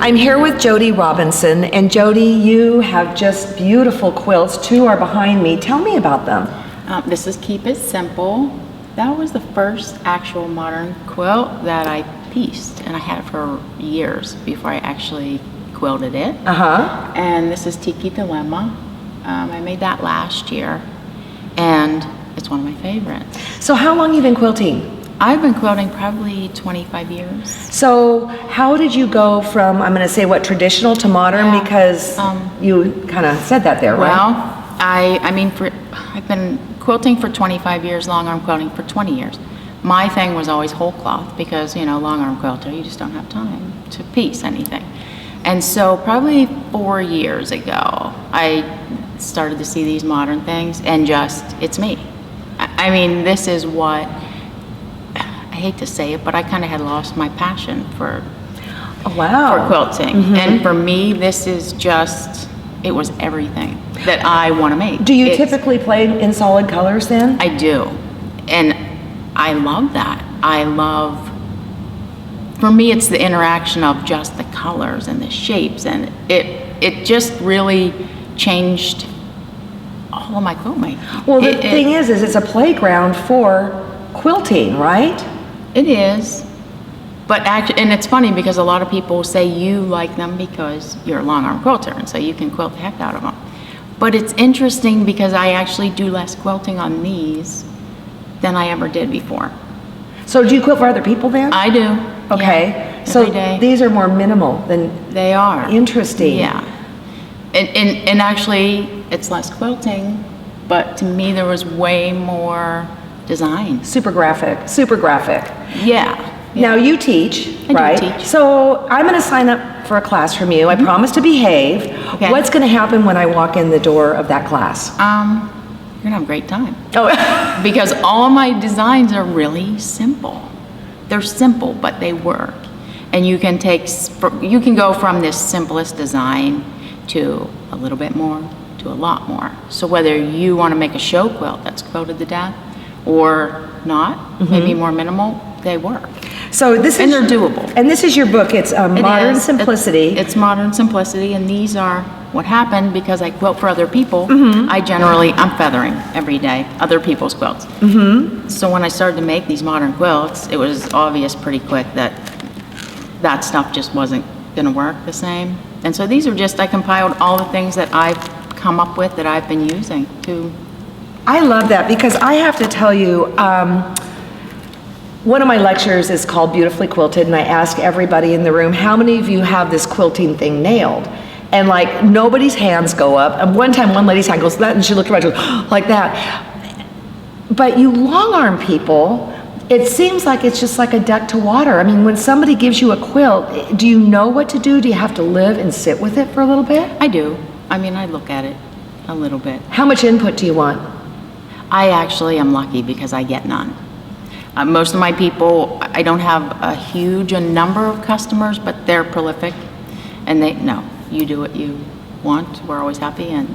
I'm here with Jodi Robinson, and Jodi, you have just beautiful quilts. 2 are behind me. Tell me about them. This is Keep It Simple. That was the first actual modern quilt that I pieced, and I had it for years before I actually quilted it. And this is Tiki Dilemma. I made that last year, and it's one of my favorites. So how long have you been quilting? I've been quilting probably 25 years. So how did you go from, I'm going to say what, traditional to modern? Yeah. Because you kind of said that there, right? Well, I've been quilting for 25 years, long arm quilting for 20 years. My thing was always whole cloth because, you know, long arm quilter, you just don't have time to piece anything. And so probably 4 years ago, I started to see these modern things and just, it's me. I mean, this is what, I hate to say it, but I kind of had lost my passion for quilting. And for me, this is just, it was everything that I want to make. Do you typically play in solid colors then? I do. And I love that. For me, it's the interaction of just the colors and the shapes, and it just really changed all of my quilt making. Well, the thing is it's a playground for quilting, right? It is. But actually, and it's funny because a lot of people say you like them because you're a long arm quilter, and so you can quilt the heck out of them. But it's interesting because I actually do less quilting on these than I ever did before. So do you quilt for other people then? I do. Okay. Yeah, so every day. These are more minimal than... They are. Interesting. Yeah. And actually, it's less quilting, but to me there was way more design. Super graphic. Yeah. Now you teach, right? I do teach. So I'm going to sign up for a class from you. I promise to behave. Okay. What's going to happen when I walk in the door of that class? You're going to have a great time. Oh, Because all of my designs are really simple. They're simple, but they work. And you can go from this simplest design to a little bit more, to a lot more. So whether you want to make a show quilt that's quilted to death or not, maybe more minimal, they work. So this and they're doable. And this is your book. It's Modern Simplicity. It's Modern Simplicity, and these are what happened because I quilt for other people. I'm feathering every day other people's quilts. So when I started to make these modern quilts, it was obvious pretty quick that that stuff just wasn't going to work the same. And so these are just, I compiled all the things that I've come up with that I've been using to. I love that because I have to tell you, one of my lectures is called Beautifully Quilted, and I ask everybody in the room, how many of you have this quilting thing nailed? And like nobody's hands go up. And one time one lady's hand goes that, and she looked around and goes like that. But you long arm people, it seems like it's just like a duck to water. I mean, when somebody gives you a quilt, do you know what to do? Do you have to live and sit with it for a little bit? I do. I mean, I look at it a little bit. How much input do you want? I actually am lucky because I get none. Most of my people, I don't have a huge number of customers, but they're prolific, and you do what you want. We're always happy, and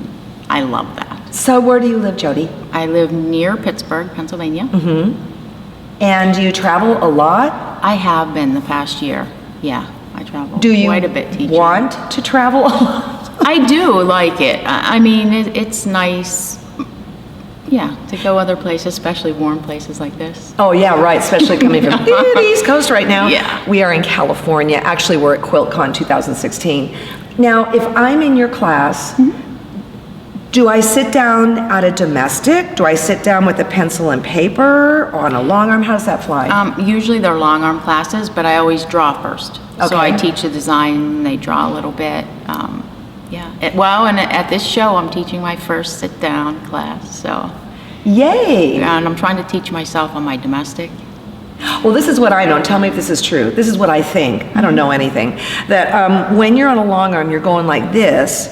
I love that. So where do you live, Jodi? I live near Pittsburgh, Pennsylvania. And do you travel a lot? I have been the past year. Yeah, I travel quite a bit teaching. Do you want to travel a lot? I do like it. I mean, it's nice. Yeah, to go other places, especially warm places like this. Oh yeah, right, especially coming from the East Coast right now. Yeah. We are in California. Actually, we're at QuiltCon 2016. Now, if I'm in your class, do I sit down at a domestic? Do I sit down with a pencil and paper on a long arm? How does that fly? Usually they're long arm classes, but I always draw first. Okay. So I teach the design, they draw a little bit. Yeah. And at this show, I'm teaching my first sit-down class, so. Yay! And I'm trying to teach myself on my domestic. Well, this is what I know. Tell me if this is true. This is what I think. I don't know anything. That when you're on a long arm, you're going like this,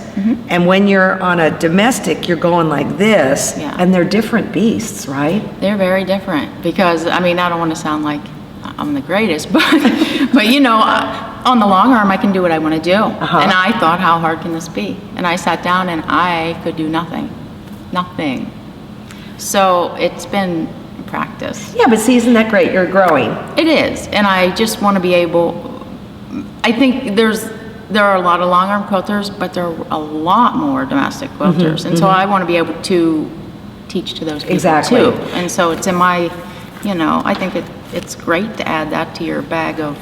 and when you're on a domestic, you're going like this, and they're different beasts, right? They're very different because, I mean, I don't want to sound like I'm the greatest, but you know, on the long arm, I can do what I want to do. And I thought, how hard can this be? And I sat down and I could do nothing. So it's been practice. Yeah, but see, isn't that great? You're growing. It is, and I just want to be able, I think there's there are a lot of long arm quilters, but there are a lot more domestic quilters. And so I want to be able to teach to those people Exactly. too. And so it's in my, I think it's great to add that to your bag of.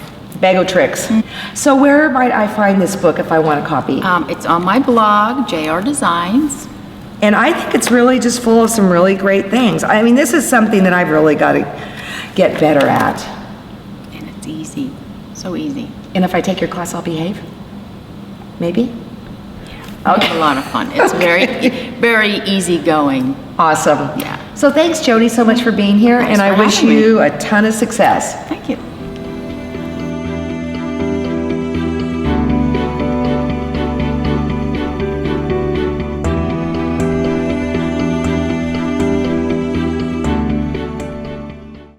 Tricks. So where might I find this book if I want a copy? It's on my blog, JR Designs. And I think it's really just full of some really great things. I mean, this is something that I've really got to get better at. And it's easy, so easy. And if I take your class, I'll behave? Maybe? We have a lot of fun. It's very easygoing. Awesome. Yeah. So thanks, Jodi, so much for being here. Thanks and I for wish having me. you a ton of success. Thank you.